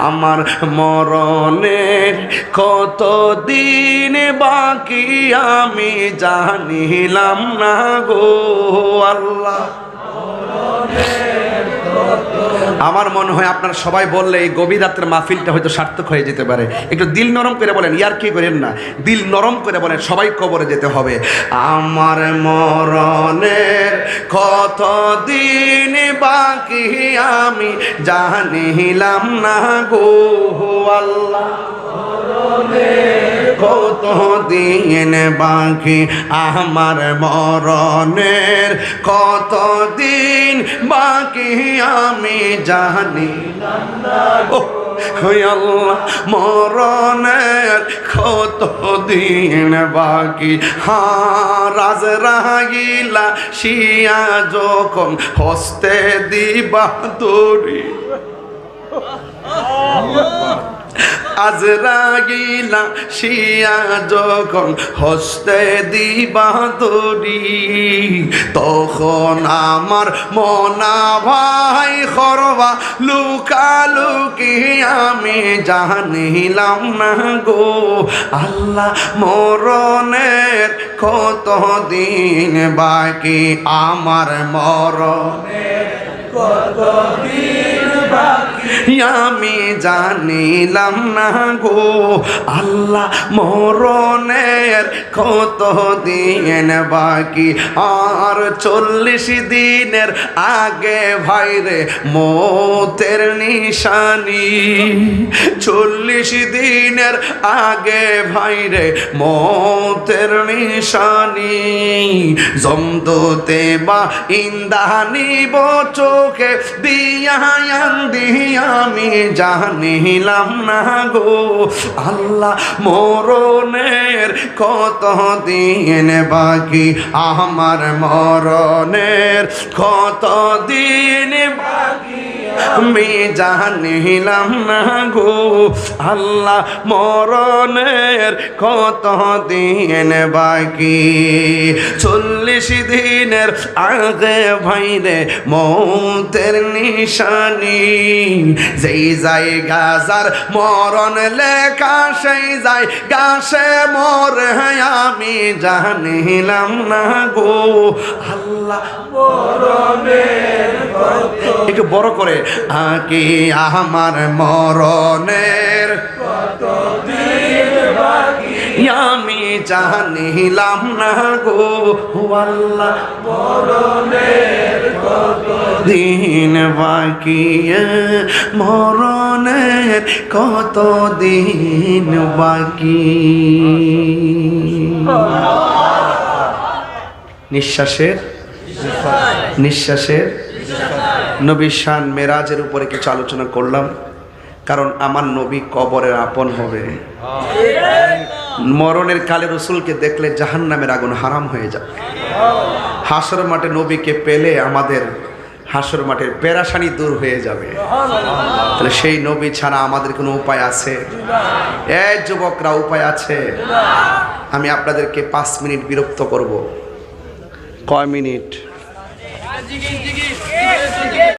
আমার মরণের কতদিন বাকি আমি জানিলাম না গো আল্লাহ। আমার মনে হয় আপনারা সবাই বললে এই গভীর রাতের মাহফিলটা হয়তো সার্থক হয়ে যেতে পারে। একটু দিল নরম করে বলেন, ইয়ার কি করেন না, দিল নরম করে বলেন, সবাই কবরে যেতে হবে। আমার মরণের কতদিন বাকি আমি জানিলাম না গো আল্লাহ। কতদিন বাকি আমার মরণের কতদিন বাকি আমি জানি আল্লাহ। মরণের কতদিন বাকি আজরাইলা শিয়া যখন হস্তে দিবা দড়ি, আজরাইলা শিয়া যখন হস্তে দিবা দড়ি, তখন আমার মনা ভাই খরবা লুকালুকি আমি জানিলাম না গো আল্লাহ। মরণের কতদিন বাকি আমার মরণের কতদিন বাকি আমি জানিলাম না গো আল্লাহ। মরণের কতদিন বাকি আর 40 দিনের আগে ভাইরে মৌতের নিশানি, 40 দিনের আগে ভাইরে মৌতের নিশানি। জমদুতে বা ইন্দানি চোখে দিয়া আমি জানিলাম না গো আল্লাহ। মরণের কতদিন বাকি আমার মরণের কতদিন বাকি আমি জানিলাম না গো আল্লাহ। মরণের কতদিন বাকি 40 দিনের আগে ভাইরে মৌতের নিশানি। যেই জায়গা যার মরণ লেখা সেই জায়গা সে মরে আমি জানিলাম না গো আল্লাহ। মরণের একটু বড় করে আকি আমার মরণের কতদিন বাকি আমি জানিলাম না গো আল্লাহ। মরণের কতদিন বাকি মরণের কতদিন বাকি। নিঃশ্বাসের নিঃশ্বাসের নবীর শান মেরাজের উপরে কিছু আলোচনা করলাম, কারণ আমার নবী কবরের আপন হবে। মরণের কালে রসুলকে দেখলে জাহান্নামের আগুন হারাম হয়ে যাবে। হাসর মাঠে নবীকে পেলে আমাদের হাসর মাঠের পেরেশানি দূর হয়ে যাবে। তাহলে সেই নবী ছাড়া আমাদের কোনো উপায় আছে? এই যুবকরা, উপায় আছে? আমি আপনাদেরকে 5 মিনিট বিরক্ত করব। কয় মিনিট?